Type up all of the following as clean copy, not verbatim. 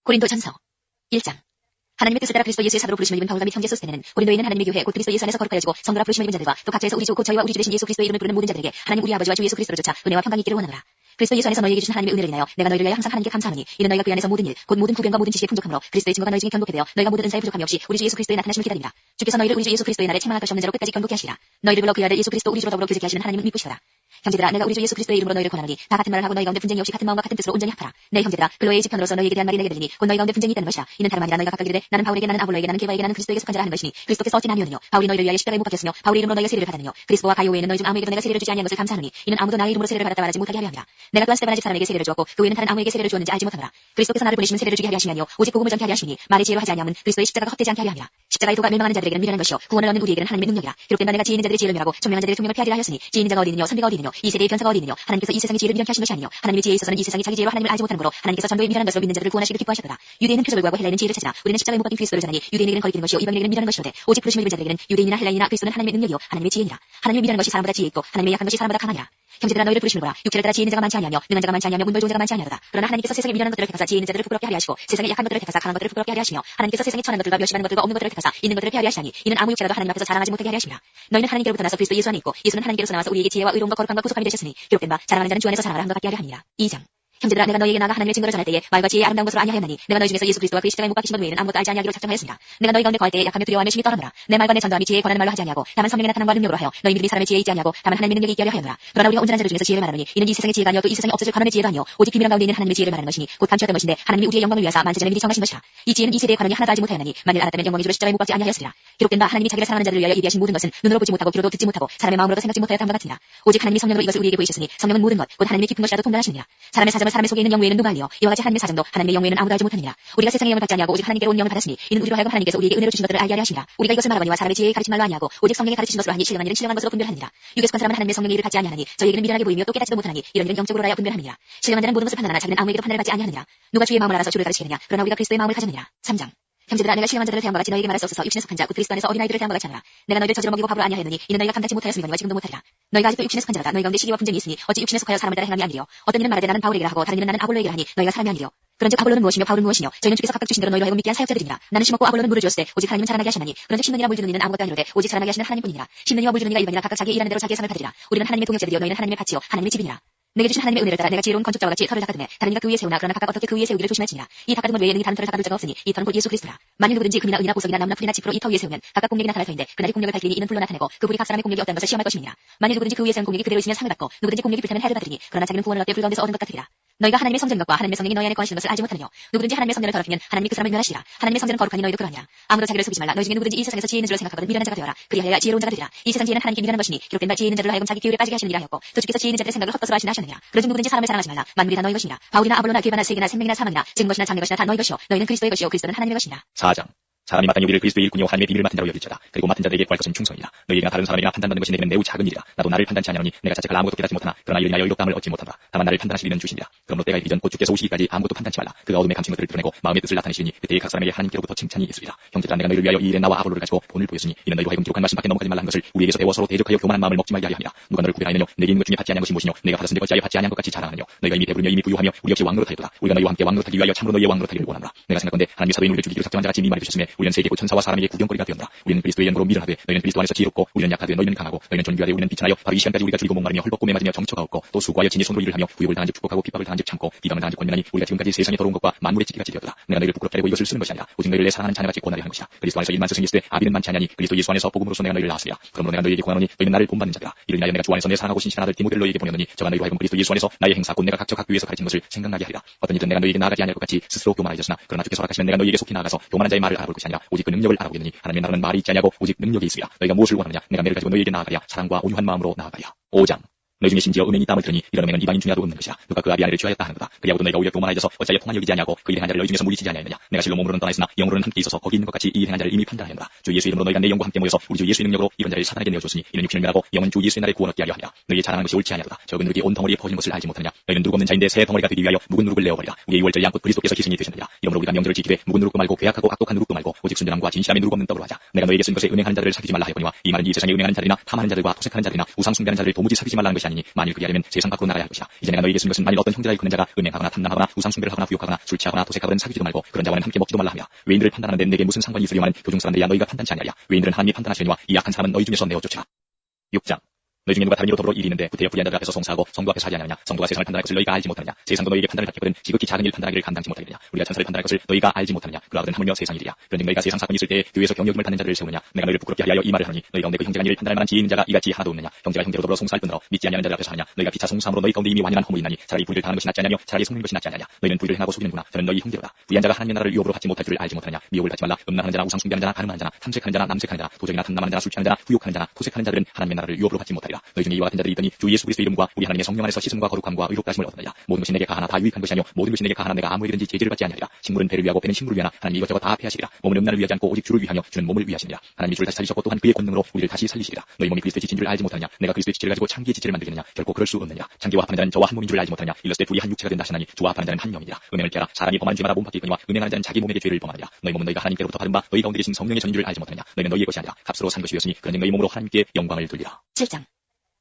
고린도전서 1장. 하나님의 뜻을 따라 그리스도 예수의 사도로 부르심을 입은 바울과 및 형제 소스테네는 고린도에 있는 하나님의 교회 곧 그리스도 예수 안에서 거룩하여지고 성도라 부르심을 입은 자들과 또 각처에서 우리 주 곧 저희와 우리 주 되신 예수 그리스도의 이름을 부르는 모든 자들에게 하나님 우리 아버지와 주 예수 그리스도로조차 은혜와 평강이 있기를 원하노라. 그리스도 예수 안에서 너희에게 주신 하나님의 은혜를 인하여 내가 너희를 위하여 항상 하나님께 감사하노니 이는 너희가 그 안에서 모든 일 곧 모든 구변과 모든 지식에 풍족함으로 그리스도의 증거가 너희 중에 견고케 되어 너희가 모든 은사에 부족함이 없이 우리 주 예수 그리스도의 나타나심을 기다립니다. 주께서 너희를 우리 주 예수 그리스도의 날에 책망할 것이 없는 자로 끝까지 견고케 하시리라. 너희를 불러 그의 아들 예수 그리스도 우리 주로 더불어 교제케 하시는 하나님은 미쁘시더라. 형제들아, 내가 우리 주 예수 그리스도의 이름으로 너희를 권하노니 다 같은 말을 하고 너희 가운데 분쟁이 없이 같은 마음과 같은 뜻으로 온전히 합하라. 내 형제들아, 근로의 지편으로서 너희에게 대한 말이 내게 들리니 곧 너희 가운데 분쟁이 있다는 것이라. 이는 다름 아니라 너희가 각각 이르되 나는 바울에게 나는 아볼로에게 나는 게바에게 나는 그리스도에게 속한 자라 하는 것이니 그리스도께서 어찌 나뉘었느뇨. 바울이 너희를 위하여 십자가에 못 박혔으며 바울의 이름으로 너희가 세례를 받았느뇨. 그리스도와 가요 외에는 너희 중 아무에게도 내가 세례를 주지 아니한 것을 감사하노니 이는 아무도 나의 이름으로 세례를 받았다 말하지 못하게 하려 함이라. 내가 또한 스데바나 집 사람에게 세례를 주었고 그 외에는 다른 아무에게 세례를 주었는지 알지 못하노라. 그리스도께서 나를 보내시면 세례를 주게 하려 하심이 아니요 오직 복음을 전케 하려 하심이니 말의 지혜로 하지 아니함은 그리스도의 십자가가 헛되지 않게 하려 함이라. 십자가의 도가 멸망하는 자들에게는 미련한 것이요 구원을 얻는 우리에게는 하나님의 능력이라. 기록된 바 내가 지혜 있는 자들의 지혜를 멸하고 총명한 자들의 총명을 피하리라 하였으니 지혜 있는 자가 어디 있느뇨 선비가 어디 있느뇨 이 세대의 변사가 어디 있느뇨. 하나님께서 이 세상의 지혜를 미련케 하신 것이 아니요 하나님의 지혜에 있어서는 이 세상이 자기 지혜로 하나님을 알지 못하는 거로 하나님께서 전도에 미련한 것으로 믿는 자들을 구원하시기를 기뻐하셨도다. 유대인은 표적을 구하고 헬라인은 지혜를 찾으라. 우리는 십자가에 못 박힌 그리스도를 전하니 유대인에게는 거리끼는 것이요 이방인에게는 미련한 것이로되 오직 부르심을 입은 자들에게는 유대인이나 헬라인이나 그리스도는 하나님의 능력이요 하나님의 지혜니라. 하나님의 미련한 것이 사람보다 지혜 있고 하나님의 약한 것이 사람보다 강하니라. 형제들아, 너희를 부르심을 보라. 육체를 따라 지혜 있는 자가 많지 아니하며 능한 자가 많지 아니하며 문벌 좋은 자가 많지 아니하도다. 그러나 하나님께서 세상의 미련한 것들을 택하사 지혜 있는 자들을 부끄럽게 하려 하시고 세상의 약한 것들을 택하사 강한 것들을 부끄럽게 하려 하시며 하나님께서 세상의 천한 것들과 멸시하는 것들과 없는 것들을 택하사 있는 것들을 폐하려 하시니 이는 아무 육체라도 하나님 앞에서 자랑하지 못하게 하려 하심이라. 너희는 하나님께로부터 나서 그리스도 예수 안에 있고 예수는 하나님께로서 나와서 우리에게 지혜와 의로움과 거룩함과 구속함이 되셨으니 기록된 바 자랑하는 자는 주 안에서 자랑하라 함과 같게 하려 함이라. 2장. 형제들아, 내가 너희에게 나아가 하나님의 증거를 전할 때에 말과 지혜의 아름다운 것으로 아니하였나니 내가 너희 중에서 예수 그리스도와 그의 십자가에 못 박히신 것 외에는 아무것도 알지 아니하기로 작정하였습니다. 내가 너희 가운데 거할 때에 약하며 두려워하며 심히 떨어노라. 내 말과 내 전도함이 지혜에 권하는 말로 하지 아니하고 다만 성령의 나타남과 능력으로 하여 너희 믿음이 사람의 지혜에 있지 아니하고 다만 하나님의 능력이 있게 하려 하였노라. 그러나 우리가 온전한 자들 중에서 지혜를 말하노니 이는 이 세상의 지혜가 아니요 또 이 세상에 없어질 관원의 지혜도 아니요 오직 비밀한 가운데 있는 하나님의 지혜를 말하는 것이니 곧 감추었던 것인데 하나님이 우리의 영광을 위하사 만세전에 미리 정하신 것이라. 이 지혜는 이 세대의 관원이 하나도 알지 못하였나니 만일 알았다면 영광의 주로 십자가에 못 박지 아니하였으리라. 기록된 바 하나님이 자기를 사랑하는 자들을 위하여 예비하신 모든 것은 눈으로 보지 못하고 귀로도 듣지 못하고 사람의 마음으로도 생각지 못하였다함과 같으니라. 오직 하나님이 성령으로 이것을 우리에게 보이셨으니 성령은 모든 것 곧 하나님의 깊은 것이라도 통달하시느니라. 사람의 사정을 사람의 속에 있는 영 외에는 누가 알리요. 이와 같이 하나님의 사정도 하나님의 영 외에는 아무도 알지 못하느니라. 우리가 세상의 영을 받지 아니하고 오직 하나님께로 온 영을 받았으니 이는 우리로 하여금 하나님께서 우리에게 은혜로 주신 것들을 알게 하려 하심이라. 우리가 이것을 말하거니와 사람의 지혜에 가르친 말로 아니하고 오직 성령이 가르치신 것으로 하니 신령한 일은 신령한 것으로 분별하느니라. 육에 속한 사람은 하나님의 성령의 일을 받지 아니하나니 저희에게는 미련하게 보이며 또 깨닫지도 못하나니 이런 일은 영적으로 하여 분별함이니라. 신령한 자는 모든 것을 판단하나 자기는 아무에게도 판단을 받지 아니하느니라. 누가 주의 마음을 알아서 주를 가르치느냐. 그러나 우리가 그리스도의 마음을 가졌느니라. 3장. 형제들아, 내가 신령한 자들을 대함과 같이 너희에게 말할 수 없어서 육신에 속한 자 곧 그리스도 안에서 어린아이들을 대함과 같이 하노라. 내가 너희를 저주로 먹이고 밥으로 아니하였느니 이는 너희가 감당치 못하였음이거니와 지금도 못하리라. 너희가 아직도 육신에 속한 자라다. 너희 가운데 시기와 분쟁이 있으니 어찌 육신에 속하여 사람을 따라 행함이 아니리요. 어떤 이는 말하되 나는 바울에게라 하고 다른 이는 나는 아볼로에게라 하니 너희가 사람이 아니리요. 그런즉 아볼로는 무엇이며 바울은 무엇이뇨. 저희는 주께서 각각 주신 대로 너희로 하여금 믿게 한 사역자들이니라. 나는 심었고 아볼로는 물을 주었을 때 오직 하나님은 자라나게 하시나니 그런즉 심는 이나 물 주는 이는 아무것도 아니로되 오직 자라나게 하시는 하나님뿐이니라. 심는 이와 물 주는 이가 일반이라 각각 자기의 일하는 대로 자기의 상을 받으리라. 우리는 하나님의 동역자들이요 너희는 하나님의 밭이요 하나님의 집이니라. 내게 주신 하나님의 은혜를 따라 내가 지혜로운 건축자와 같이 터를 닦아두매 다른 이가 그 위에 세우나 그러나 각각 어떻게 그 위에 세우기를 조심할지니라. 이 닦아둠을 외에 능히 다른 터를 닦아둘 자가 없으니 이 터는 곧 예수 그리스도라. 만일 누구든지 금이나 은이나 보석이나 나무나 풀이나 짚으로 이 터 위에 세우면 각각 공력이 나타날 터인데 그날이 공력을 밝히니 이는 불로 나타내고 그 불이 각 사람의 공력이 어떤 것을 시험할 것임이니라. 만일 누구든지 그 위에 세운 공력이 그대로 있으면 상을 받고 누구든지 공력이 불타면 해를 받으리니 그러나 자기는 구원을 얻되 불 가운데서 얻은 것 같으리라. 너희가 하나님의 성전인 것과 하나님의 성령이 너희 안에 거하시는 것을 알지 못하느뇨. 누구든지 하나님의 성전을 더럽히면 하나님이 그 사람을 멸하시리라. 하나님의 성전은 거룩하니 너희도 그러하니라. 아무도 자기를 속이지 말라. 너희 중에 누구든지 이 세상에서 지혜 있는 줄로 생각하거든 미련한 자가 되어라. 그리하여야 지혜로운 자가 되리라. 이 세상 지혜는 하나님께 미련한 것이니 기록된 바 지혜 있는 자들로 하여금 자기 기울에 빠지게 하시는 일이라 하였고 또 주께서 지혜 있는 자들의 생각을 헛것으로 하시나 하셨느니라. 그러즉 누구든지 사람을 사랑하지 말라. 만물이 다 너희 것이니라. 바울이나 아볼로나 길바나 세계나 생명이나 사망이나 적은 것이나 작은 것이나 다 너희 것이요 너희는 그리스도의 것이요 그리스도는 하나님의 것이니라. 4장. 사람이 마땅히 우리를 그리스도의 일꾼이요 하나님의 비밀을 맡은 자로 여길 자다. 그리고 맡은 자들에게 구할 것은 충성이라. 너희에게나 다른 사람에게나 판단받는 것이 내게는 매우 작은 일이라. 나도 나를 판단치 아니하노니 내가 자책할 아무것도 깨닫지 못하나 그러나 이를 인하여 의롭다함을 얻지 못한다. 다만 나를 판단하시리는 주시니라. 그러므로 때가 이르기 전 곧 주께서 오시기까지 아무것도 판단치 말라. 그가 어둠에 감춘 것들을 드러내고 마음의 뜻을 나타내시니 그때에 각 사람에게 하나님께로부터 칭찬이 있으리라. 형제들아, 내가 너희를 위하여 이 일에 나와 아볼로를 가지고 본을 보였으니 이는 너희로 하여금 기록한 말씀밖에 넘어가지 말라 한 것을 우리에게서 배워 서로 대적하여 교만한 마음을 먹지 말게 하려 함이라. 누가 너를 구별하느뇨. 내게 있는 것 중에 받지 아니한 것이 무엇이뇨. 내가 받았은데 어찌하여 받지 아니한 것 같이 자랑하느뇨. 너희가 이미 배부르며 이미 부유하며 우리 역시 왕노릇 하였도다. 우리가 너희와 함께 왕노릇하기 위하여 참으로 너희의 왕노릇하기를 원하노라. 내가 생각건대 하나님이 사도인 우리를 죽이기로 작정한 자같이 미말해 주셨으며 우리는 세계 곧 천사와 사람에게 구경거리가 되었노라. 우리는 그리스도의 연고로 미련하되 너희는 그리스도 안에서 지혜롭고 우리는 약하되 너희는 강하고 너희는 존귀하되 우리는 비천하여 바로 이 시간까지 우리가 줄이고 목마르며 헐벗고 매맞으며 정처가 없고 또 수고하여 진의 손으로 일을 하며 구욕을 당한즉 축복하고 핍박을 당한즉 참고 비방을 당한즉 권면하니 우리가 지금까지 세상에 더러운 것과 만물의 찌기같이 되었다. 내가 너희를 부끄럽게 하고 이것을 쓰는 것이 아니라 오직 너희를 내 사랑하는 자녀같이 권하려 하는 것이다. 그리스도 안에서 일만 스승이 있으되 아비는 많지 아니하니 그리스도 예수 안에서 복음으로서 내가 너희를 낳았으리라. 그러므로 내가 너희에게 구하노니 너희는 나를 본받는 자들아. 이를 인하여 내가 주 안에서 내 사랑하고 신실한 아들 디모데를 너희에게 보내노니 저가 너희로 하여금 그리스도 예수 안에서 나의 행사 곧 내가 각처 각 교회에서 가르친 것을 생각나게 하리라. 어떤 이든 내가 너희에게 나아가지 아니할 것 같이 스스로 교만하였으나 그러나 주께서 허락하시면 내가 너희에게 속히 나아가서 교만한 자의 말을 알아볼 것이 아니라 오직 그 능력을 알아보겠느니 하나님의 나라는 말이 있지 아니하고 오직 능력이 있으리라. 너희가 무엇을 원하느냐. 내가 매를 가지고 너희에게 나아가랴. 사랑과 온유한 마음으로 나아가랴. 5장. 너희 중에 심지어 음행이 있다함을 들으니 이런 음행은 이방인 중에도 없는 것이야. 누가 그 아비 아내를 취하였다 하는 거다. 그리하고도 너희가 오히려 교만하여져서 어찌하여 통한 여기지 아니하고 그 일행한 자를 너희 중에서 물리치지 아니하였느냐. 내가 실로 몸으로는 떠나 있으나 영으로는 함께 있어서 거기 있는 것 같이 이 일행한 자를 이미 판단하였노라. 주 예수 이름으로 너희가 내 영과 함께 모여서 우리 주 예수의 능력으로 이런 자를 사단에게 내어줬으니 이는 육신을 멸하고 영은 주 예수의 날에 구원 얻게 하려 하리라. 너희의 자랑하는 것이 옳지 아니하도다. 적은 누룩이 온 덩어리에 퍼진 것을 알지 못하느냐. 너희는 누룩 없는 자인데 새 덩어리가 되기 위하여 묵은 누룩을 내어버리라. 우리의 유월절 양껏 그리스도께서 희생이 되셨느니라. 이러므로 우리가 명절을 지키되 묵은 누룩도 말고 괴악하고 악독한 누룩도 말고 오직 순전함과 진실함의 누룩 없는 떡으로 하자. 내가 너희에게 쓴 것에 은행하는 자들을 사귀지 말라 하였거니와 이 말은 이 세상에 은행하는 자들이나 탐하는 자들과 토색하는 자들이나 우상 숭배하는 자들을 도무지 사귀지 말라는 것이 아니니 만일 그리 하려면 세상 밖으로 나가야 할 것이라. 이제 내가 너에게 쓴 것은 만일 어떤 형제라에 긋는 자가 음행하거나 탐남하거나 우상 숭배를 하거나 부욕하거나 술 취하거나 도색하거든 사귀지도 말고 그런 자와는 함께 먹지도 말라 하며 외인들을 판단하는데 내게 무슨 상관이 있으려마는 교중 사람들이야 너희가 판단치 아니하랴. 외인들은 하나님이 판단하시려니와 이 악한 사람은 너희 중에서 내어 쫓으라. 6장 너희 중에 누가 다른 이로 더불어 일이 있는데 구태여 불의한 자들 앞에서 송사하고 성도 앞에서 하지 아니하느냐. 성도가 세상을 판단할 것을 너희가 알지 못하느냐. 세상도 너희에게 판단을 받겠거든 지극히 작은 일 판단하기를 감당치 못하느냐. 우리가 천사를 판단할 것을 너희가 알지 못하느냐. 그러하거든 하물며 세상 일이야. 그런즉 너희가 세상 사건이 있을 때에 교회에서 경력임을 받는 자들을 세우느냐. 내가 너희를 부끄럽게 하여 이 말을 하니 너희 가운데 그 형제가 일을 판단할 만한 지혜 있는 자가 이같이 하나도 없느냐. 형제가 형제로 더불어 송사할 뿐더러 믿지 아니하는 자들 앞에서 하느냐. 너희가 피차 송사함으로 너희 가운데 이미 완연한 허물이 있나니 차라리 불의를 당하는 것이 낫지 않냐며 차라리 속는 것이 낫지 않냐냐. 너희는 불의를 행하고 속이는구나. 저는 너희 형제로다. 부의한 자가 하나님의 나라를 유업으로 받지 못할 줄을 알지 못하느냐. 미혹을 받지 말라. 음란하는 자나 우상 숭배하는 자나 가늠하는 자나 탐색하는 자나 남색하는 자나 도적이나 탐남하는 자나 술 취하는 자나 후욕하는 자나 토색하는 자들은 하나님의 나라를 유업으로 받지 못하리라. 너희 중에 이와 같은 자들이 있더니 주 예수 그리스도의 이름과 우리 하나님의 성령 안에서 씻음과 거룩함과 의롭다심을 얻느냐. 모든 것이 내게 가하나 다 유익한 것이 아니요 모든 것이 내게 가하나 내가 아무에게든지 제지를 받지 아니하리라. 식물은 배를 위하고 배는 식물을 위하나 하나님 이것저것 다 폐하시리라. 몸은 음란을 위하지 않고 오직 주를 위하며 주는 몸을 위하시니라. 하나님이 주를 다시 살리셨고 또한 그의 권능으로 우리를 다시 살리시리라. 너희 몸이 그리스도의 지체인 줄 알지 못하느냐. 내가 그리스도의 지체를 가지고 창기의 지체를 만들겠느냐. 결코 그럴 수 없느냐. 창기와 합하는 자는 저와 한 몸인 줄 알지 못하느냐. 일렀을 때 둘이 한 육체가 된다 하시나니 주와 합하는 자는 한 영이니라. 음행을 피하라. 사람이 범하는 죄마다 몸 바뀌거니와 음행하는 자는 자기 몸에게 죄를 범하느니라. 너희 몸은 너희가 하나님께로부터 받은 바 너희 가운데 계신 성령의 전인 줄 알지 못하느냐. 너희는 너희의 것이 아니라 값으로 산 것이었으니 그러니 너희 몸으로 하나님께 영광을 돌리라. 7장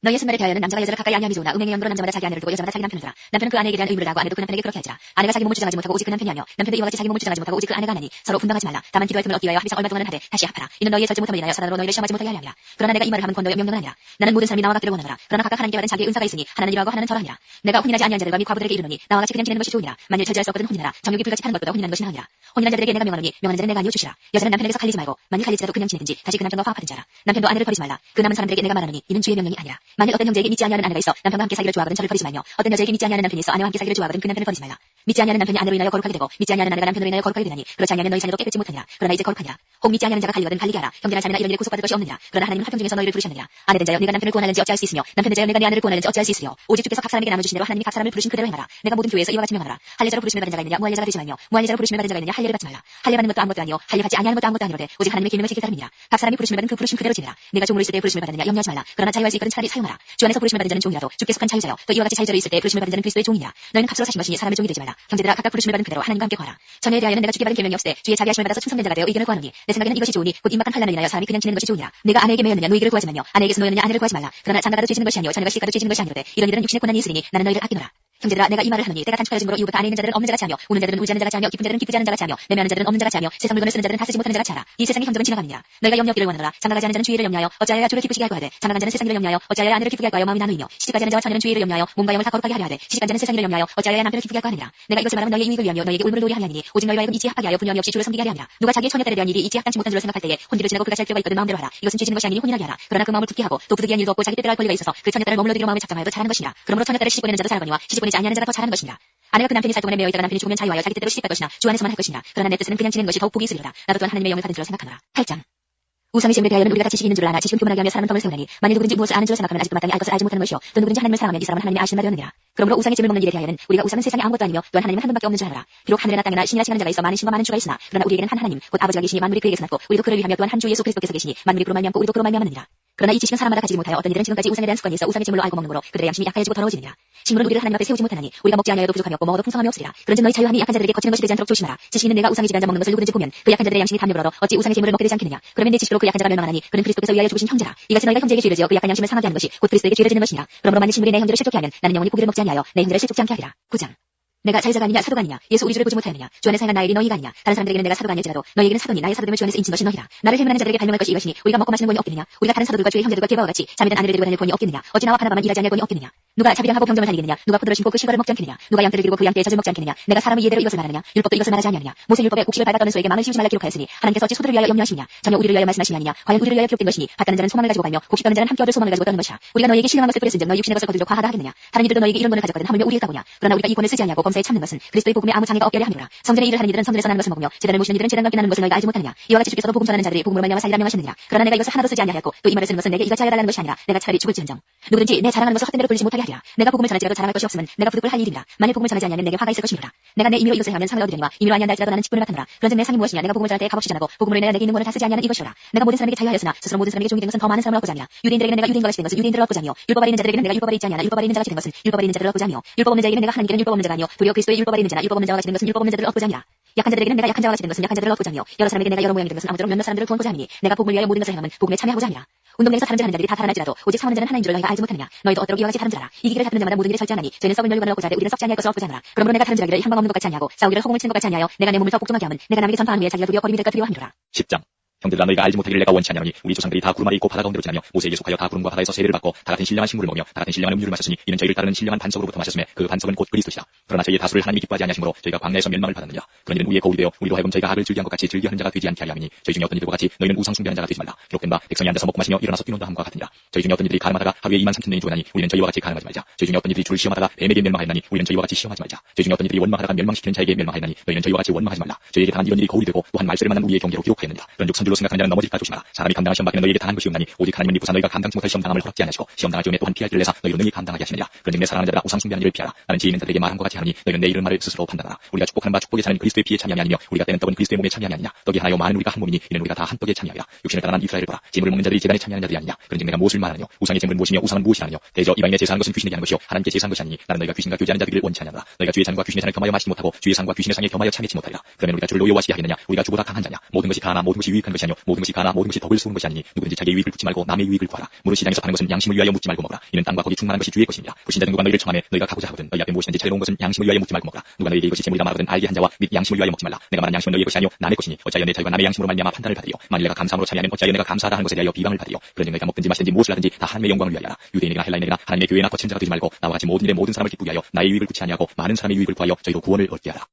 너희의 순말에 대하여는 남자가 여자를 가까이 아니함이 좋으나 음행의 영도로 남자마다 자기 아내를 두고 여자마다 자기 남편을 두라. 남편은 그 아내에게 대한 의무를 다하고 아내도 그 남편에게 그렇게 하지라. 아내가 자기 몸을 주장하지 못하고 오직 그 남편이 하며 남편도 이와 같이 자기 몸을 주장하지 못하고 오직 그 아내가 하나니 서로 분방하지 말라. 다만 기도할 틈을 얻기 위하여 합의상 얼마 동안은 하되 다시 합하라. 이는 너희의 절제 못함을 인하여 사단으로 너희를 시험하지 못하게 하려 함이라. 그러나 내가 이 말을 하면 권도의 명령은 아니라. 나는 모든 사람이 나와 같기를 원하노라. 그러나 각각 하나님께 받은 자기의 은사가 있으니 하나는 이러하고 하나는 저러하니라. 내가 혼인하지 아니한 자들과 및 과부들에게 이르노니 나와 같이 그냥 지내는 것이 좋으니라. 만일 절제할 수 없거든 혼인하라. 정욕이 불같이 타는 것보다 혼인하는 것이 나으니라. 혼인한 자들에게 내가 명하노니 명하는 자는 내가 아니요 주시라. 여자는 남편에게서 갈리지 말고 만일 갈릴지라도 그냥 지내든지 다시 그 남편과 화합하든 자라. 남편도 아내를 버리지 말라. 그 남은 사람들에게 내가 말하노니 이는 주의 명령이 아니라. 만일 어떤 형제에게 믿지 아니하는 아내가 있어 남편과 함께 사기를 좋아하거든 저를 버리지 말며 어떤 여자에게 믿지 아니하는 남편이 있어 아내와 함께 사기를 좋아하거든 그 남편을 버리지 말라. 믿지 아니하는 남편이 아내로 인하여 거룩하게 되고 믿지 아니하는 아내가 남편으로 인하여 거룩하게 되나니 그렇지 아니하면 너희 자녀도 깨끗지 못하니라. 그러나 이제 거룩하니라. 혹 믿지 아니하는 자가 갈리거든 갈리게 하라. 형제나 자매나 이런 일에 구속받을 것이 없느니라. 그러나 하나님은 화평 중에서 너희를 부르셨느니라. 아내된 자여 네가 남편을 구원하는지 어찌할 수 있으며 남편된 자여 내가 네 아내를 구원하는지 어찌할 수 있으리요. 오직 주께서 각 사람에게 나눠주신 대로 하나님이 각 사람을 부르신 그대로 행하라. 내가 모든 교회에서 이와 같이 명하노라. 할례자로 부르심을 받은 자가 있느냐 무할례자가 되지 말며 무할례자로 부르심을 받은 자가 있느냐 할례를 받지 말라. 할례 받는 것도 아무것도 아니요 할례 받지 아니하는 것도 아무것도 아니로되 오직 하나님의 계명을 지킬 사람이니라. 각 사람이 부르심을 받은 그 부르심 그대로 지내라. 내가 종으로 있을 때 부르심을 받았느냐 염려하지 말라. 그러나 자유할 수 있거든 차라리 사용하라. 주 안에서 부르심을 받은 자는 종이라도 주께 속한 자유자여 또 이와 같이 자유자로 있을 때 부르심을 받은 자는 그리스도의 종이니라. 너희는 값으로 사신 것이니 사람의 종이 되지 말라. 형제들아 각각 부르심을 받은 그대로 하나님과 함께 거하라. 전에 대하여는 내가 주께 받은 계명이 없을 때 주의 자비 하심을 받아서 충성된 자가 되어 의견을 구하노니 내 생각에는 이것이 좋으니 곧 임박한 환난을 인하여 사람이 그냥 지내는 것이 좋으니라. 내가 아내에게 매였느냐 노이기를 구하지 말며 아내에게서 노였느냐 아내를 구하지 말라. 그러나 장가가도 죄지는 것이 아니요 자녀가 시가도 죄지는 것이 아니로되 이런 일은 육신의 고난이 있으니 나는 너희를 아끼노라. 형제들아 내가 이 말을 하노니 때가 단축하여짐으로 이후부터 안에 있는 자들은 없는 자같이 하며 우는 자들은 울지 않는 자같이 하며 기쁜 자들은 기쁘지 않는 자같이 하며 매매하는 자들은 없는 자같이 하며 세상 물건을 쓰는 자들은 다 쓰지 못하는 자같이 하라. 이 세상의 형적은 지나가느니라. 너희가 염려 없기를 원하노라. 장가가지 않는 자는 주의를 염려하여 어찌하여야 주를 기쁘시게 할까 하되 장가간 자는 세상 일을 염려하여 어찌하여야 아내를 기쁘게 할까 하여 마음이 나누이며 시집가지 않는 자와 처녀는 주의를 염려하여 몸과 영을 다 거룩하게 하려 하되 시집간 자는 세상 일을 염려하여 어찌하여야 남편을 기쁘게 할까 하느니라. 내가 이것을 말하면 너희의 유익을 위하며 너희에게 올무를 노리하려 하니니 오직 너희와 하여금 이치에 합하게 하여 분명히 없이 주를 섬기게 하려 함이라. 누가 자기의 처녀딸에 대한 일이 이치에 합당치 못한 줄을 생각할 때에 혼기를 지내고 그가 잘 필요가 있거든 마음대로 하라. 이것은 죄지는 것이 아니니 혼인하게 하라. 그러나 그 마음을 굳게 하고 또 부득이한 일도 없고 자기 때때로 할 권리가 있어서 그 처녀딸을 머물러 두기로 마음을 작정하여도 잘하는 것이니라. 그러므로 처녀딸을 시집보내는 자도 잘하거니와 시집보내지 아니하는 자가 더 잘하는 것이니라. 아내가 그 남편이 살 동안에 매어 있다가 남편이 죽으면 자유하여 자기 뜻대로 시집갈 것이나 주 안에서만 할 것이니라. 그러나 내 뜻은 그냥 지내는 것이 더욱 복이 있으리라. 나도 또한 하나님의 영을 받은 줄로 생각하노라. 8장 우상의 시험에 대하여는 우리가 다 지식이 있는 줄 아나 지식은 교만하게 하며 사람은 덤을 세우나니 만일 누구든지 무엇을 아는 줄로 생각하면 아직도 마땅히 알 것을 알지 못하는 것이요 또 누구든지 하나님을 사랑하면 이 사람은 하나님의 아시는 바 되었느니라. 그러므로 우상의 짐을 먹는 일에 대하여는 우리가 우상은 세상에 아무것도 아니며 또한 하나님은 한 분밖에 없는 줄 알아라. 비록 하늘이나 땅이나 신이나 칭하는 자가 있어 많은 신과 많은 주가 있으나 그러나 우리에게는 한 하나님 곧 아버지가 계시니 만물이 그에게서 났고 우리도 그를 위하며 또한 한 주 예수 그리스도께서 계시니 만물이 그로 말미암고 우리도 그로 말미암느니라. 그러나 이 지식은 사람마다 가지지 못하여 어떤 이들은 지금까지 우상에 대한 습관이 있어 우상의 제물로 알고 먹는므로 그들의 양심이 약해지고 더러워지느니라. 식물은 우리를 하나님 앞에 세우지 못하나니 우리가 먹지 아니하여도 부족하며 없고 먹어도 풍성함이 없으리라. 그런즉 너희 자유함이 약한 자들에게 거치는 것이 되지 않도록 조심하라. 지식 있는 내가 우상의 집에 앉아 먹는 것을 누구든지 보면 그 약한 자들의 양심이 담력을 얻어 어찌 우상의 제물을 먹게 되지 않겠느냐. 그러면 내 지식으로 그 약한 자가 멸망하나니 그는 그리스도께서 위하여 죽으신 형제라. 이같이 너희가 형제에게 죄를 지어 그 약한 양심을 상하게 하는 것이 곧 그리스도에게 죄를 짓는 것이니라. 그러므로 만일 식물이 내 형제를 실족케 하면 나는 영원히 고기를 먹지 아니하여 내 형제를 실족지 않게 하리라. 9장 내가 자유자가 아니냐 사도가 아니냐 예수 우리 주를 보지 못하였느냐 주 안에서 행한 나의 일이 너희가 아니냐 다른 사람들에게는 내가 사도가 아니지라도 너희에게는 사도니 나의 사도됨을 주 안에서 인친 것이 너희라. 나를 해면하는 자들에게 발명할 것이 이것이니 우리가 먹고 마시는 권이 없겠느냐 우리가 다른 사도들과 주의 형제들과 게바와 같이 자매된 아내를 데리고 다닐 권이 없겠느냐 어찌 나와 바나바만 일하지 않을 권이 없겠느냐 누가 자비량하고 병정을 다니겠느냐 누가 포도를 심고 그 실과를 먹지 않겠느냐 누가 양떼를 기르고 그 양떼의 젖을 먹지 않겠느냐 내가 사람의 이해대로 이것을 말하느냐 율법도 이것을 말하지 아니하느냐 모세 율법에 곡식을 밟아 떠는 소에게 마음을 씌우지 말라 기록하였으니 하나님께서 어찌 소들을 위하여 염려하시느냐 전혀 우리를 위하여 말씀하시니 아니냐 과연 우리를 위하여 기록된 것이니 밭가는 자는 소망을 가지고 갈며 곡식 떠는 자는 함께 얻을 소망을 가지고 떠는 것이라. 우리가 너희에게 신령한 것을 뿌렸은즉 너희 육신의 것을 거두려 과하다 하겠느냐 다른 이들도 너희에게 이런 권을 가졌거든 하물며 우리의 가보냐 그러나 우리가 이 권을 쓰지 아니하고 범사에 참는 것은 그리스도의 복음에 아무 장애가 없게 하려 함이로라. 성전의 일을 하는 이들은 성전에서 나는 것을 먹으며 제단을 모시는 이들은 제단과 함께 나는 것을 너희가 알지 못하느냐 이와 같이 주께서도 복음 전하는 자들이 복음으로 말미암아 살리라 명하셨느니라. 그러나 내가 이것을 하나도 쓰지 아니하였고 또 이 말을 쓰는 것은 내게 이같이 하여 달라는 것이 아니라 내가 차라리 죽을지언정 누구든지 내 자랑하는 것을 헛된 대로 돌리지 못하게 하리라. 내가 복음을 전할지라도 자랑할 것이 없으면 내가 부득불 할 일이라. 만일 복음을 전하지 아니하면 내게 화가 있을 것이니라. 내가 내 임의로 이것을 하면 상을 얻으려니와 임의로 아니한다 할지라도 나는 직분을 맡아노라. 그런즉 내 상이 무엇이냐 내가 복음을 전할 때 값없이 전하고 복음으로 인하여 내게 있는 권을 다 쓰지 아니하는 이것이오라. 내가 모든 사람에게 자유하였으나 스스로 모든 사람에게 종이 된 것은 더 많은 사람을 얻고자 함이라. 유대인들에게는 내가 유대인과 같이 된 것은 유대인들을 얻고자 하며 율법 아래 있는 자들에게는 내가 율법 아래 있지 아니하나 율법 아래 있는 자가 같이 된 것은 율법 아래 있는 자들을 얻고자 하며 율법 없는 자에게는 내가 하나님께는 율법 없는 자가 아니요 도리어 그리스도의 율법 아래 있는 자나 율법 없는 자와 같이 된 것은 율법 없는 자들을 얻고자 함이라. 약한 자들에게는 내가 약한 자와 같이 된 것은 약한 자들을 얻고자 하며 여러 사람에게 내가 여러 모양이 된 것은 아무쪼록 몇몇 사람들을 구원고자 함이니 내가 복음을 위하여 모든 것을 행함은 복음에 참여하고자 함이라. 운동장에서 다른 자는 자들이 다 달아날지라도 오직 사원하는 자는 하나인 줄을 너희가 알지 못하느냐. 너희도 얻도록 이와 같이 다른 자라. 이 길을 다투는 자마다 모든 일에 절제하나니 저희는 썩은 멸관을 얻고자 하되 우리는 썩지 아니할 것을 얻고자 하노라. 그러므로 내가 다른 자라기를 향방 없는 것 같이 아니하고 싸우기를 허공을 치는 것 같이 아니하여 내가 내 몸을 더 복종하게 함은 내가 남에게 전파한 후에 자기가 두려워 버림이 될까 두려워함이로라. 10장. 형제들아 너희가 알지 못하기를 내가 원치 아니하노니 우리 조상들이 다 구름 아래 있고 바다 가운데로 지나며 모세에게 속하여 다 구름과 바다에서 세례를 받고 다 같은 신령한 식물을 먹으며 다 같은 신령한 음료를 마셨으니 이는 저희를 따르는 신령한 반석으로부터 마셨음에 그 반석은 곧 그리스도시라. 그러나 저희의 다수를 하나님이 기뻐하지 아니하심으로 저희가 광야에서 멸망을 받았느니라. 그런 일은 우리의 거울이 되어 우리로 하여금 저희가 악을 즐기한 것 같이 즐기하는 자가 되지 않게 하려 함이니 저희 중에 어떤 이들과 같이 너희는 우상 숭배하는 자가 되지 말라. 기록된 바 백성이 앉아서 먹고 마시며 일어나서 뛰논다 함과 같으니라. 저희 중에 어떤 이들이 가늠하다가 하루에 2만 3천 명이 죽었나니 우리는 저희와 같이 가늠하지 말자. 저희 중에 어떤 이들이 주를 시험하다가 뱀에게 멸망하였나니 우리는 저희와 같이 시험하지 말자. 저희 중에 어떤 이들이 원망하다가 멸망시키는 자에게 멸망하였나니 너희는 저희와 같이 원망하지 말라. 저희에게 당한 이런 일이 거울이 되고 또한 말세를 만난 우리의 경계로 기록하였느니라. 그런 즉 선줄로 생각하는 자는 넘어질까 조심하라. 사람이 감당한 시험 밖에는 너희에게 당한 것이 없나니 오직 하나님은 네 부사 너희가 감당치 못할 시험 당함을 허락지 아니하시고 시험 당할 경우에 또한 피할 길을 내사 너희로 능히 감당하게 하시느니라. 그런즉 내 사랑하는 자들아 우상 숭배하는 일을 피하라. 나는 지혜 있는 자들에게 말한 것 같이 하노니 너희는 내 이른 말을 스스로 판단하라. 우리가 축복하는 바 축복에 차는 그리스도의 피에 참여함이 아니며 우리가 떼는 떡은 그리스도의 몸에 참여함이 아니냐. 떡이 하나요 많은 우리가 한 몸이니 이는 우리가 다 한 떡에 참여하리라. 육신을 따라 난 이스라엘을 보라. 재물을 먹는 자들이 제단에 참여하는 자들이 아니냐. 그런즉 내가 무엇을 말하느냐. 우상의 재물은 무엇이며 우상은 무엇이라느냐. 대저 이방인의 제사하는 것은 귀신에게 하는 것이요 하나님께 제사하는 것이 아니니 나는 너희가 귀신과 교제하는 자들을 원치 아니하노라. 너희가 주의 잔과 귀신의 잔을 겸하여 마시지 못하고 주의 상과 귀신의 상에 겸하여 참여치 못하리라. 그러면 우리가 주를 노여워하시게 하겠느냐. 우리가 주보다 강한 자냐. 모든 것이 가나 모든 것이 유익한 것이 아니요 모든 것이 가나 모든 것이 덕을 쏘는 것이 아니니 누구든지 자기의 유익을 묻지 말고 남의 유익을 구하라. 무릇 시장에서 파는 것은 양심을 위하여 묻지 말고 먹으라. 이는 땅과 거기 충만한 것이 주의 것이니라. 불신자 누가 너희를 청하매 너희가 가고자 하거든 너희 앞에 무엇이든지 차려놓은 것은 양심을 위하여 묻지 말고 먹으라. 누가 너희에게 이것이 재물이라 말하거든 알게 한 자와 및 양심을 위하여 먹지 말라. 내가 말한 양심은 너희의 것이 아니요 남의 것이니 어찌하여 내 자유가 남의 양심으로 말미암아 판단을 받으리요. 만일 내가 감사함으로 참여하면 어찌하여 내가 감사하다 하는 것에 대하여 비방을 받으리요. 그런즉 너희가 먹든지 마시든지 무엇을 하든지 다 하나님의 영광을 위하여 하라. 유대인이나 헬라인이나 하나님의 교회나 거친 자가 되지 말고 나와 같이 모든 일에 모든 사람을 기쁘게 하여 나의 유익을 구치 아니하고 많은 사람의 유익을 구하여 저희도 구원을 얻게 하라.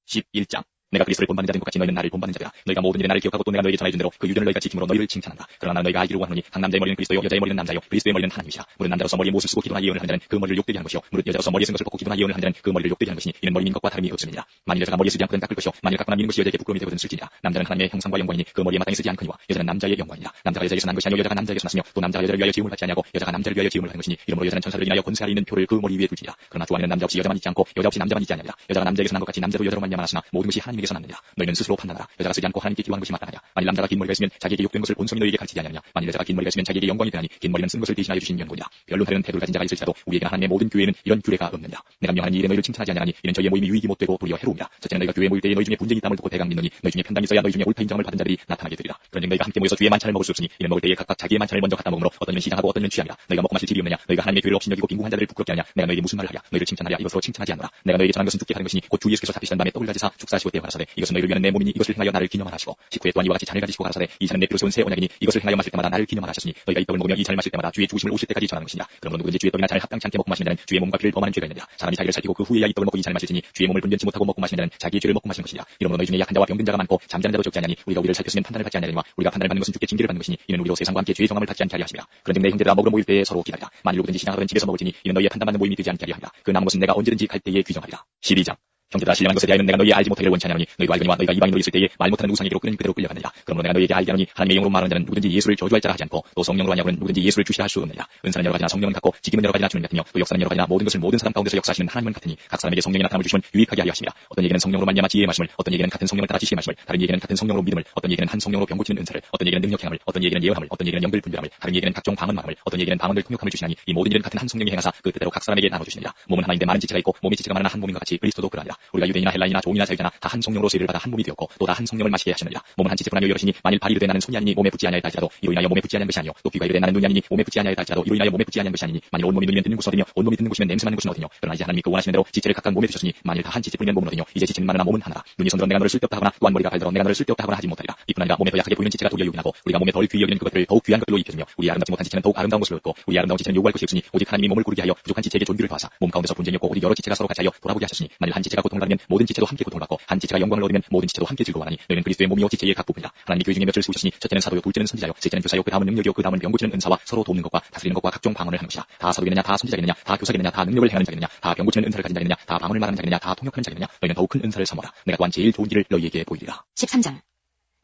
11장. 내가 그리스도를 본받는 자된 것 같이 너희는 나를 본받는 자들아. 너희가 모든 일에 나를 기억하고 또 내가 너희에게 전해준 대로 그 유전을 너희가 지킴으로 너희를 칭찬한다. 그러나 너희가 알기를 원하노니 각 남자의 머리는 그리스도요 여자의 머리는 남자요 그리스도의 머리는 하나님이시라. 무릇 남자로서 머리에 못을 쓰고 기도나 예언을 하는 자는 그 머리를 욕되게 하는 것이요 무릇 여자로서 머리에 쓴 것을 벗고 기도나 예언을 하는 자는 그 머리를 욕되게 하는 것이니 이는 머리인 것과 다름이 없음이니라. 만일 여자가 머리에 쓰지 않거든 깎을 것이요 만일 깎거나 미는 것이 여자에게 부끄러움이 되거든 쓸지니라. 남자는 하나님의 형상과 영광이니 그 머리에 마땅히 쓰지 않거니와 여자는 남자의 영광이니라. 남자가 여자에게서 난 것이 아니요 여자가 남자에게서 났으며 또 남자가 여자를 위하여 지음을 받지 아니하고 여자가 남자를 위하여 지음을 하는 것이니 이러므로 여자는 천사를 인하여 권세 아래 있는 표를 그 머리 위에 둘지니라. 그러나 주 안에는 남자 없이 여자만 있지 않고 여자 없이 남자만 있지 아니하니라. 여자가 남자에게서 난 것 같이 남자도 여자로 말미암아 났으나 모든 것이 하나님에게서 났느니라. 너희는 스스로 판단하라. 여자가 쓰지 않고 하나님께 기도하는 것이 마땅하냐. 만일 남자가 긴 머리가 있으면 자기에게 욕된 것을 본성이 너희에게 가르치지 아니하느냐. 만일 여자가 긴 머리가 있으면 자기에게 영광이 되나니 긴 머리는 쓴 것을 대신하여 주신 연고니라. 별로 다른 태도를 가진 자가 있을지라도 우리에게 하나님의 모든 교회는 이런 규례가 없느니라. 내가 명하는 일에 너희를 칭찬하지 아니하니 이는 저희의 모임이 유익이 못되고 도리어 해로움이라. 첫째는 너희가 교회 모일 때에 너희 중에 분쟁이 있다함을 듣고 대강 믿노니 너희 중에 편당이 있어야 너희 중에 옳다 인정을 받은 자들이 나타나게 되리라. 그런즉 너희가 함께 모여서 주의 만찬을 먹을 수 없으니 이는 먹을 때에 각각 자기의 만찬을 먼저 갖다 먹으므로 어떤 이는 시장하고 어떤 이는 취함이라. 너희가 먹고 마실 질이 없느냐. 너희가 하나님의 교회를 없인 여기고 빈궁한 자들을 부끄럽게 하냐. 내가 너희에게 무슨 말을 하랴. 너희를 칭찬하랴. 이것으로 칭찬하지 않노라. 내가 너희에게 전한 것은 죽게 하는 것이니 곧 주 예수께서 잡히시던 밤에 떡을 가지사 축사하시고 떼어 가라사대 이것은 너희를 위하는 내 몸이니 이것을 행하여 나를 기념하라 하시고 식후에 또한 이와 같이 잔을 가지시고 가라사대 이 잔은 내 피로 세운 새 언약이니 이것을 행하여 마실 때마다 나를 기념하라 하셨으니 너희가 이 떡을 먹으며 이 잔을 마실 때마다 주의 죽으심을 오실 때까지 전하는 것이냐. 그러므로 누구든지 주의 떡이나 잔을 합당치 않게 먹고 마시는 자는 주의 몸과 피를 범하는 죄가 있느니라. 사람이 자기를 살피고 그 후에야 이 떡을 먹고 이 잔을 마실지니 주의 몸을 분변치 못하고 먹고 마시는 자는 자기의 죄를 먹고 마시는 것이니라. 이러므로 너희 중에 약한 자와 병든 자가 많고 잠자는 자도 적지 않으니 우리가 우리를 살폈으면 판단을 받지 아니하니와 우리가 판단을 받는 것은 주께 징계를 받는 것이니 이는 우리로 세상과 함께 죄의 정함을 받지 않게 하려 하심이라. 그런즉 내 형제들아 먹으러 모일 때에 서로 기다리라. 만일 누구든지 시장하거든 집에서 먹을지니 이는 너희의 판단받는 모임이 되지 않게 하려 함이라. 그 남은 것은 내가 언제든지 갈 때에 규정하리라. 12장. 형제들아 신령한 것에 대하여는 내가 너희 알지 못하기를 원치 아니하노니 너희도 알거니와 너희가 이방인으로 있을 때에 말 못하는 우상에게로 끄는 그대로 끌려가느니라. 그러므로 내가 너희에게 알게 하노니 하나님의 영으로 말하는 자는 누구든지 예수를 저주할 자라 하지 않고 또 성령으로 하냐고는 누구든지 예수를 주시라 할 수 없느니라. 은사는 여러 가지나 성령은 같고 직임은 여러 가지나 주는 같으며 또 역사는 여러 가지나 모든 것을 모든 사람 가운데서 역사하시는 하나님은 같으니 각 사람에게 성령의 나타남을 주시면 유익하게 하려 하심이라. 어떤 얘기는 성령으로 말미암아 지혜의 말씀을 어떤 얘기는 같은 성령을 따라 지식의 말씀을 다른 얘기는 같은 성령으로 믿음을 어떤 얘기는 한 성령으로 병 고치는 은사를 어떤 얘기는 능력 행함을 어떤 얘기는 예언함을 어떤 얘기는 영들 분별함을 다른 얘기는 각종 방언 말함을 어떤 얘기는 방언들 통역함을 주시나니 이 모든 일은 같은 한 성령이 행하사 그 뜻대로 각 사람에게 나눠 주시느니라. 몸은 하나인데 많은 지체가 있고 몸의 지체가 많은 한 몸인 것 같이 그리스도도 그러하니라. 우리가 유대인이나 헬라인이나 종이나 자유자나 다 한 성령으로 세례를 받아 한 몸이 되었고 또 다 한 성령을 마시게 하시느니라. 몸은 한 지체뿐 아니요 여럿이니 만일 발이 이르되 나는 손이 아니니 몸에 붙지 아니하였다 할지라도 이로 인하여 몸에 붙지 아니한 것이 아니요 또 귀가 이르되 나는 눈이 아니니 몸에 붙지 아니하였다 할지라도 이로 인하여 몸에 붙지 아니한 것이 아니니 만일 온 몸이 눈이면 듣는 곳은 어디며 온 몸이 듣는 곳이면 냄새 맡는 곳은 어디뇨. 그러나 이제 하나님이 그 원하시는 대로 지체를 각각 몸에 두셨으니 만일 다 한 지체뿐이면 몸은 어디뇨. 이제 지체는 많으나 몸은 하나라. 눈이 손들어 내가 너를 쓸데없다 하거나 또한 머리가 발들어 내가 너를 쓸데없다 하거나 하지 못하리라. 이뿐 아니라 몸에 더 약하게 보이는 지체가 도리어 요긴하고 우리가 몸에 덜 귀히 여기는 그것들을 더욱 귀한 것들로 입혀주며 우리 아름답지 못한 지체는 더욱 아름다운 것을 얻고 우리 아름다운 지체는 요구할 것이 없으니 오직 하나님이 몸을 고르게 하여 부족한 지체에게 존귀를 더하사 몸 가운데서 분쟁이 없고 오직 여러 지체가 서로 같이 하여 돌아보게 하셨으니 만일 한 지체가 고통을 받으면 모든 지체도 함께 고통을 받고 한 지체가 영광을 얻으면 모든 지체도 함께 즐거워하니 너희는 그리스도의 몸이요 지체의 각 부분이라. 하나님이 교회 중에 몇을 세우셨으니 첫째는 사도요 둘째는 선지자요 셋째는 교사요 그 다음은 능력이요 그 다음은 병 고치는 은사와 서로 돕는 것과 다스리는 것과 각종 방언을 하는 것이라. 다 사도겠느냐 다 선지자겠느냐 다 교사겠느냐 다 능력을 행하는 자겠느냐 다 병 고치는 은사를 가진 자겠느냐 다 방언을 말하는 자겠느냐 다 통역하는 자겠느냐. 너희는 더욱 큰 은사를 삼어라. 내가 또한 제일 좋은 길을 너희에게 보이리라. 13장.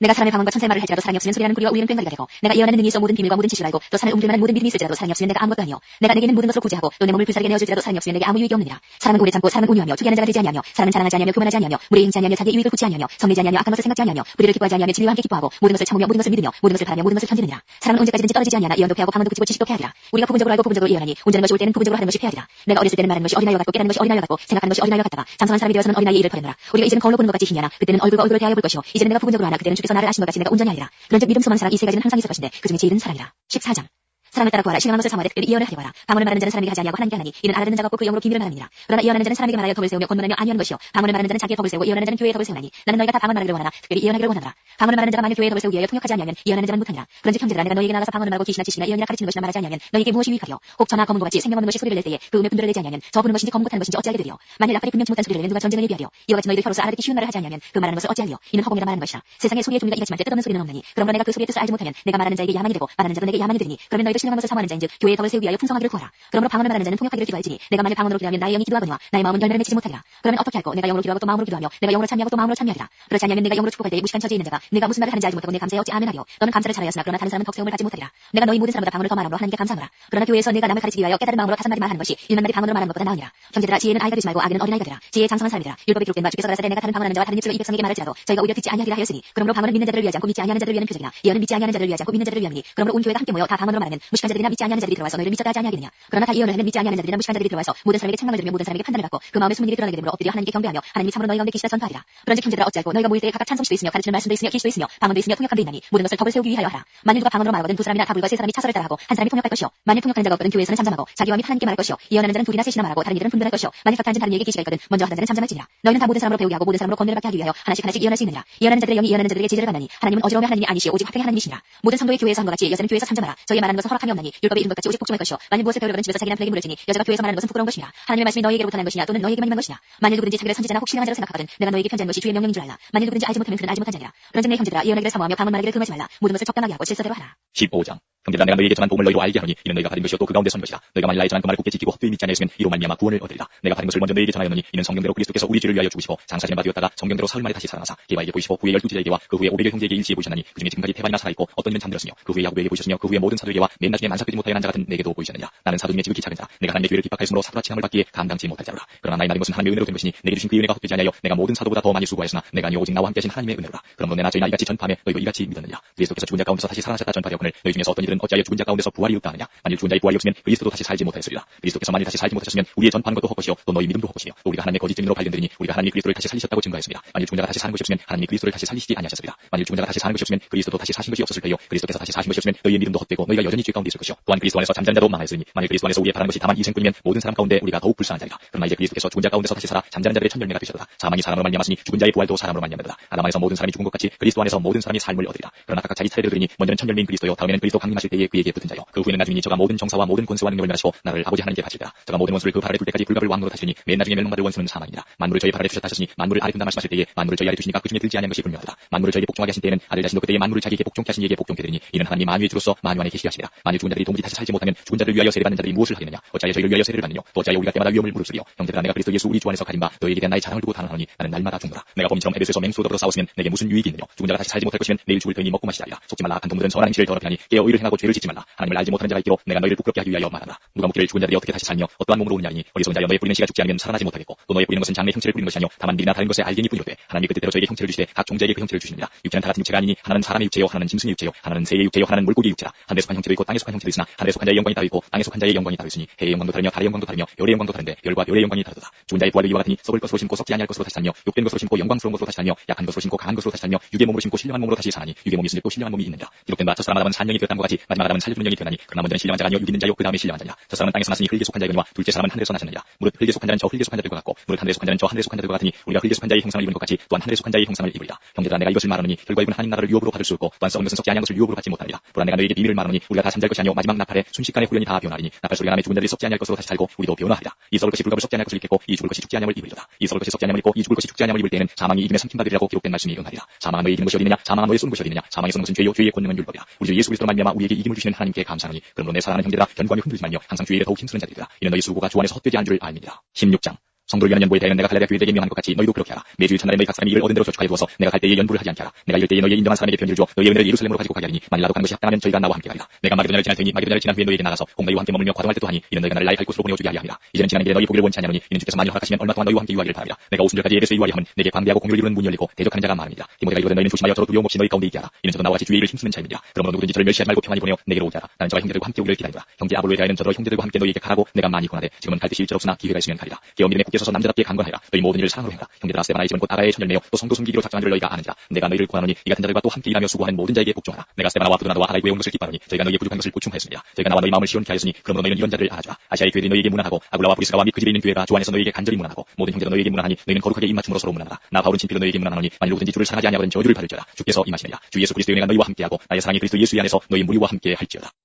내가 사람의 방언과 천사의 말을 할지라도 사랑이 없으면 소리하는 구리와 우리는 꽹과리가 되고 내가 예언하는 능히 있어 모든 비밀과 모든 지식을 알고 또 산을 옮길 만한 모든 믿음이 있을지라도 사랑이 없으면 내가 아무것도 아니요 내가 내게 있는 모든 것으로 구제하고 또 내 몸을 불사르게 내어줄지라도 사랑이 없으면 내게 아무 유익이 없느니라. 사람은 오래 참고 사람은 온유하며 투기하는 자가 되지 아니하며 사람은 자랑하지 아니하며 교만하지 아니하며 물에 행치 아니하며 자기의 유익을 굳지 아니하며 성내지 아니하며 악한 것을 생각지 아니하며 불의를 기뻐하지 아니하며 진리와 함께 기뻐하고 모든 것을 참으며 모든 것을 믿으며 모든 것을 바라며 모든 것을 견디느니라. 사람은 언제까지든지 떨어지지 아니하나 예언도 패하고 방언도 그치고 지식도 패하리라. 우리가 부분적으로 알고 부분적으로 예언하니 온전한 것이 올 때는 부분적으로 하는 것이 패하리라. 내가 어렸을 때는 말하는 것이 어린아이와 같고 깨닫는 것이 어린아이와 같고 생각하는 것이 어린아이와 같다가 장성한 사람이 되어서는 어린아이의 일을 버렸노라. 우리가 이제는 거울로 보는 것 같이 희미하나 그때는 얼굴과 얼굴을 대하여 볼 것이요 이제는 내가 부분적으로 하나 그때는 주께서 나를 아신 것 같이 내가 온전히 하리라. 그런즉 믿음 소망 사랑 이 세 가지는 항상 있을 것인데 그중에 제일은 사랑이라. 14장 사람을 따라 구하라. 신령한 것을 사모하되 특별히 예언을 하려고 하라. 방언을 말하는 자는 사람에게 하지 아니하고 하나님께 하나니 이는 알아듣는 자가 없고 그 영으로 비밀을 말함이니라. 그러나 예언하는 자는 사람에게 말하여 덕을 세우며 권면하며 안위하는 것이요 방언을 말하는 자는 자기의 덕을 세우고 예언하는 자는 교회의 덕을 세우나니 나는 너희가 다 방언 말하기를 원하나 특별히 예언하기를 원하노라. 방언을 말하는 자가 만일 교회의 덕을 세우기 위하여 통역하지 아니하면 예언하는 자는 못하니라. 그런즉 형제들아 내가 너희에게 나가서 방언을 말하고 기시나 지식이나 예언이나 가르치는 것이나 말하지 아니하면 너희에게 무엇이 유익하리요. 혹 전하 검은 것 같이 생명 없는 것이 소리를 낼 때에 그 음의 분별을 내지 아니하면 저 부는 것인지 검은 못하는 것인지 어찌하게 되리요. 만일 나팔이 분명치 못한 소리를 내면 누가 전쟁을 예비하리요. 이와 같이 너희들 혀로서 알아듣기 쉬운 말을 하지 아니하면 그 말하는 것을 어찌하리요. 이는 허공이라 말하는 것이라. 세상에 소리의 종류가 이같지만 뜻없는 소리는 없나니 그러므로 내가 그 소리의 뜻을 알지 못하면 내가 말하는 자에게 야망이 되고 말하는 자도 내게 야망이 되니 그러면 너희도 신령한 것을 사모하는 자인즉 교회의 덕을 세우기 위하여 풍성하기를 구하라. 그러므로 방언을 말하는 자는 통역하기를 기도할지니 내가 만일 방언으로 기도하면 나의 영이 기도하거니와 나의 마음은 열매를 맺지 못하리라. 그러면 어떻게 할꼬. 내가 영으로 기도하고 또 마음으로 기도하며 내가 영으로 참여하고 또 마음으로 참여하리라. 그렇지 않으면 내가 영으로 축복할 때에 무식한 처지에 있는 자가 내가 무슨 말을 하는지 알지 못하고 내 감사에 어찌 아멘하리요. 너는 감사를 잘하였으나 그러나 다른 사람은 덕세움을 받지 못하리라. 내가 너희 모든 사람보다 방언을 더 말함으로 하나님께 감사하노라. 그러나 교회에서 내가 남을 가르치기 위하여 깨달은 마음으로 5마디 말하는 것이 1만마디 방언으로 말하는 것보다 나으니라. 형제들아 지혜는 아이가 되지 말고 아기는 어린아이가 되라. 지혜의 장성한 사람이라. 율법에 기록된 바 주께서 가라사대 내가 다른 방언하는 자와 다른 입술로 200성에게 말할지라도 저희가 오히려 듣지 아니하리라 하였으니 그러므로 방언은 믿는 자들을 위하지 않고 믿지 아니하는 자들을 위하는 표적이나 예언은 믿지 아니하는 자들을 위하지 않고 믿는 자들을 위함이니 그러므로 온 교회가 함께 모여 다 방언으로 말하는 무식한 자들이나 믿지 아니하는 자들이 들어와서 너희를 미쳤다 하지 아니하겠느냐. 그러나 다 예언을 하는 믿지 아니하는 자들이나 무식한 자들이 들어와서 모든 사람에게 책망을 들으며 모든 사람에게 판단을 받고 그 마음의 숨은 일이 드러나게 되므로 엎드려 하나님께 경배하며 하나님이 참으로 너희 가운데 계시다 전파하리라. 그런즉 형제들아 어찌할꼬. 너희가 모일 때에 각각 찬송시도 있으며 가르치는 말씀도 있으며 기시도 있으며 방언도 있으며 통역함도 있나니 모든 것을 덕을 세우기 위하여 하라. 만일 누가 방언으로 말하거든 두 사람이나 다 불과 세 사람이 차서를 따라하고 한 사람이 통역할 것이요 만일 통역하는 자가 없거든 교회에서는 잠잠하고 자기와 및 하나님께 말할 것이요 예언하는 자는 둘이나 셋이나 말하고 다른 이들은 분별할 것이요 만일 각자 앉은 다른 이에게 계시가 있거든 먼저 하던 자는 잠잠할지니라. 너희는 다 모든 사람으로 배우게 하고 모든 사람으로 권면을 받게 하기 위하여 하나씩 하나씩 예언할 수 있느니라. 예언하는 자들의 영이 예언하는 자들에게 제재를 받나니 하나님은 어지러움의 하나님이 아니시오 오직 화평의 하나님이시니라. 모든 성도의 교회에서 한 것 같이 여자는 교회에서 잠잠하라. 저희 말하는 것은 허락함이 없나니 율법에 이른 것 같이 오직 복종할 것이요 만일 무엇을 배우려거든 집에서 자기 남편에게 물을지니 여자가 교회에서 말하는 것은 부끄러운 것이니라. 하나님의 말씀이 너희에게로부터 난 것이냐 또는 너희에게만 임한 것이냐. 만일 누구든지 자기를 선지자나 혹 신령한 자로 생각하거든 내가 너희에게 편지한 것이 주의 명령인 줄 알라. 만일 누구든지 알지 못하면 그는 알지 못한 자니라. 그런즉 내 형제들아 예언하기를 사모하며 방언 말하기를 금하지 말라. 모든 것을 적당하게 하고 질서대로 하라. 15장 형제들아 내가 너희에게 전한 복음을 너희로 알게 하노니 이는 너희가 받은 것이요 또 그 가운데 선 것이다. 너희가 만일 나의 전한 그 말을 굳게 지키고 헛되이 믿지 아니하였으면 이로 말미암아 구원을 얻으리라. 내가 받은 것을 먼저 너희에게 전하였노니 이는 성경대로 그리스도께서 우리 죄를 위하여 죽으시고 장사지는 바 되었다가 성경대로 사흘 만에 다시 살아나사 게바에게 보이시고 그 후에 12제자에게와 그 후에 500여 형제에게 일시에 보이셨나니 그 중에 지금까지 태반이나 살아있고 어떤 이는 잠들었으며 그 후에 야고보에게 보이셨으며 그 후에 모든 사도에게와 맨 나중에 만삭되지 못하여 난 자 같은 내게도 보이셨느냐. 나는 사도 중에 지극히 작은 자 내가 하나님의 교회를 핍박하였으므로 사도라 칭함을 받기에 감당치 못할 자로라. 그러나 나의 나된 것은 하나님의 은혜로 된 것이니 내게 주신 그 은혜가 헛되지 아니하여 내가 모든 사도보다 더 많이 수고하였으나 내가 아니오 오직 나와 함께 하신 하나님의 은혜로라. 그러므로 내나 저희나 이같이 전파하며 너희도 이같이 믿었느냐. 그리스도께서 죽은 자 가운데서 다시 살아나셨다 전파되었거늘 너희 중에서 어떤 이들은 어찌하여 죽은 자 가운데서 부활이 없다 하느냐. 만일 죽은 자의 부활이 없으면 그리스도도 다시 살지 못하였으리라. 그리스도께서 만일 다시 살지 못하셨으면 우리의 전파하는 것도 헛것이요 또 너희 믿음도 헛것이며 또 우리가 하나님의 거짓 증인으로 발견되니 우리가 하나님이 그리스도를 다시 살리셨다고 증거하였습니다. 만일 죽은 자가 다시 사는 것이 없으면 하나님이 그리스도를 다시 살리시지 아니하셨으리라. 만일 죽은 자가 다시 사는 것이 없으면 그리스도도 다시 사신 것이 없었을 테요 그리스도께서 다시 사신 것이 없으면 너희의 믿음도 헛되고 너희가 여전히 죄 가운데 있을 것이요 또한 그리스도 안에서 잠자는 자도 망하였으니 만일 그리스도 안에서 우리의 바라는 것이 다만 이생뿐이면 모든 사람 가운데 우리가 더욱 불쌍한 자리라. 그러나 이제 그리스도께서 죽은 자 가운데서 다시 살아 잠자는 자들의 첫 열매가 되셨도다. 사망이 사람으로 말미암았으니 죽은 자의 부활도 사람으로 말미암았다. 아담 안에서 모든 사람이 죽은 것 같이 그리스도 안에서 모든 사람이 삶을 얻으리라. 그러나 각각 자기 차례대로 되니 먼저는 첫 열매인 그리스도요 다음에는 그리스도 강림하실 때에 그에게 붙은 자요 그 후에는 나중이니 저가 모든 정사와 모든 권세와 능력을 멸하시고 나를 아버지 하나님께 바치리라. 저가 모든 원수를 그 발 아래 둘 때까지 불갑을 왕으로 다스리니 맨 나중에 멸망받을 원수는 사망이니라. 만물을 저희 발 아래 두셨다 하셨으니 만물을 아래 둔다 말씀하실 때에 만물을 저희 아래 두시니까 그 중에 들지 아니한 것이 분명하다. 만물을 저에게 복종하게 하신 때에는 아들 자신도 그때에 만물을 자기에게 복종케 하신 이에게 복종케 되리니 이는 하나님이 만유의 주로서 만유 안에 계시하시니라. 만일 죽은 자들이 도무지 다시 살지 못하면 죽은 자를 위하여 세례받는 자들이 무엇을 하느냐. 어찌하여 저희를 위하여 세례를 받느냐. 또 어찌하여 우리가 때마다 위험을 무릅쓰리요. 형제들아 내가 그리스도 예수 우리 주 안에서 가진 바 너희에게 대한 나의 자랑을 두고 단언하노니 나는 날마다 죽노라. 내가 범인처럼 에베소에서 맹수로 더불어 싸웠으면 내게 무슨 유익이 있느냐. 죽은 자가 다시 살지 못할 것이면 내일 죽을 터이니 먹고 마시자리라. 속지 말라. 악한 동물은 선한 행실을 더럽게 하니 깨어 의를 행하고 죄를 짓지 말라. 하나님을 알지 못하는 자가 있기로 내가 너희를 부끄럽게 하기 위하여 말한다. 누가 묻기를 죽은 자들이 어떻게 다시 살며 어떠한 몸으로 오느냐니 어리석은 자여 너의 뿌리는 씨가 죽지 않으면 살아나지 못하겠고 또 너의 뿌리는 것은 장래 형체를 뿌리는 것이 아니요 다만 미리나 다른 것에 알갱이 뿌리로되 하나님이 그 뜻대로 저에게 형체를 주시되 각 종자에게 그 형체를 주시느니라. 육체는 다 같은 육체가 아니니 하나는 사람의 육체요 하나는 짐승의 육체요 하나는 새의 육체요 하나는 물고기의 육체라. 하늘에 속한 형체도 있고 땅에 속한 형체도 있으나 하늘에 속한 자의 영광이 따로 있고 땅에 속한 자의 영광이 따로 있으니 해의 영광도 다르며 달의 영광도 다르며 열의 영광도 다른데 열과 열의 영광이 다르다. 죽은 자의 부활도 이와 같으니 썩을 것으로 심고 썩지 아니할 것으로 다시 살며 욕된 것으로 심고 영광스러운 것으로 다시 살며 약한 것으로 심고 강한 것으로 다시 살며 육의 몸으로 심고 신령한 몸으로 다시 사나니 육의 몸이 있으니 또 신령한 몸이 있느니라. 기록된 바 첫사람 아담은 산령이 되었다는 것 같이 마지막 아담은 살려주는 영이 되나니 그러나 먼저는 신령한 자가 아니요 육 있는 자요 그 다음에 신령한 자니라. 첫사람은 땅에서 났으니 흙에 속한 자이거니와 둘째 사람은 하늘에서 나셨느니라. 무릇 흙에 속한 자는 저 흙에 속한 자들과 같고 무릇 하늘에 속한 자는 저 하늘에 속한 자들과 같으니 우리가 흙에 속한 자의 형상을 입은 것 같이 또한 하늘에 속한 자의 형상을 입으리라. 형제들아 내가 이것을 말하노니 결과 입은 하나님 나라를 유업으로 받을 수 없고 또한 썩은 것은 썩지 아니한 것을 유업으로 받지 못하리라. 또한 내가 너에게 비밀을 말하노니 우리가 다 잠잘 것이 아니요 마지막 나팔에 순식간에 후련히 다 변하리니 나팔 소리가 나면 죽은 자들이 썩지 아니할 것으로 다시 살고 우리도 변화하리라. 이 썩을 것이 불갑을 썩지 아니할 것을 입겠고 이 죽을 것이 죽지 아니함을 입으리라. 이 썩을 것이 썩지 아니함을 입고 이 죽을 것이 죽지 아니함을 입을 때에는 사망이 이김에 삼킨 바들이라고 기록된 말씀이 응하리라. 사망은 너희 이기는 것이 어디느냐. 사망은 너희 쏘는 것이 어디느냐. 사망이 쏘는 것은 죄요 죄의 권능은 율법이라. 우리 주 예수 그리스도로 말미암아 우리에게 이김을 주시는 하나님께 감사하노니 그러므로 내 사랑하는 형제들아 견고하며 흔들지 말며 항상 주의 일에 더욱 힘쓰는 자들이라. 이는 너희 수고가 주 안에서 헛되지 않은 줄을 알미니라. 16장 성도를 위하는 연보에 대하여는 내가 갈라디아 교회에게 명한 것 같이 너희도 그렇게 하라. 매주 첫날에 너희 각 사람이 이를 얻은 대로 저축하여 두어서 내가 갈 때에 연부를 하지 않게 하라. 내가 이럴 때에 너희의 인정한 사람에게 편지를 줘 너희의 은혜를 예루살렘으로 가지고 가게 하리니 만일 나도 간 것이 합당하면 저희가 나와 함께 가리라. 내가 마게도냐를 지날 테니 마게도냐를 지난 후에 너희에게 나가서 혹 너희와 함께 머물며 과동할 때도 하니 이는 너희가 나를 나의 갈 곳으로 보내어주게 하려 함이라. 이제는 지나는 길에 너희 보기를 원치 아니하노니 이는 주께서 만일 허락하시면 얼마 동안 너희와 함께 유하기를 바랍니다. 내가 오순절까지 에베소에 유하리 함은 내게 광대하고 공유를 이루는 문이 열리고 대적하는 자가 많으니라. 디모데가 이르되 너희는 조심하여 저로 두려움 없이 너희 가운데 있게 하라. 이는 저도 나와 같이 주의 일을 힘쓰는 자입니다. 그러므로 누구든지 저를 멸시하지 말고 평안히 보내어 내게로 오게 하라. 나는 저와 형제들과 함께 오기를 기다리라. 형제 아볼로에 대하여는 저도 형제들과 함께 너희에게 가라고 내가 많이 권하되 지금은 갈 뜻이 일절없으나 기회가 있으면 가리라. 계엄 이름에 굳게 서서 남자답게 강건하라. 너희 모든 일을 사랑으로 행하라. 형제들아 스데바나의 집은 곧 아가야의 천열매요 또 성도 숨기기로 작정한 줄 너희가 아느니라. 내가 너희를 권하노니 이 같은 자들과 또 함께 일하며 수고하는 모든 자에게 복종하라. 내가 스데바나와 부도나도와 아가이고에 온 것을 기뻐하노니 저희가 너희의 부족한 것을 보충하였습니다. 저희가 나와 너희 마음을 시원케 하였으니 그러므로 너희는 이런 자들을 알아주라. 아시아의 교회들이 너희에게 문안하고 아굴라와 브리스가와 및 그 집에 있는 교회가 주 안에서 너희에게 간절히 문안하고 모든 형제가 너희에게 문안하니 너희는 거룩하게 입맞춤으로 서로 문안하라. 나 바울은 친필로 너희에게 문안하노니 만일 누구든지 주를 사랑하지 아니하거든 저주를 받을지어다. 주께서 임하시느니라. 주 예수 그리스도의 은혜가 너희와 함께하고 나의 사랑이 그리스도 예수 안에서 너희 무리와 함께 할지어다.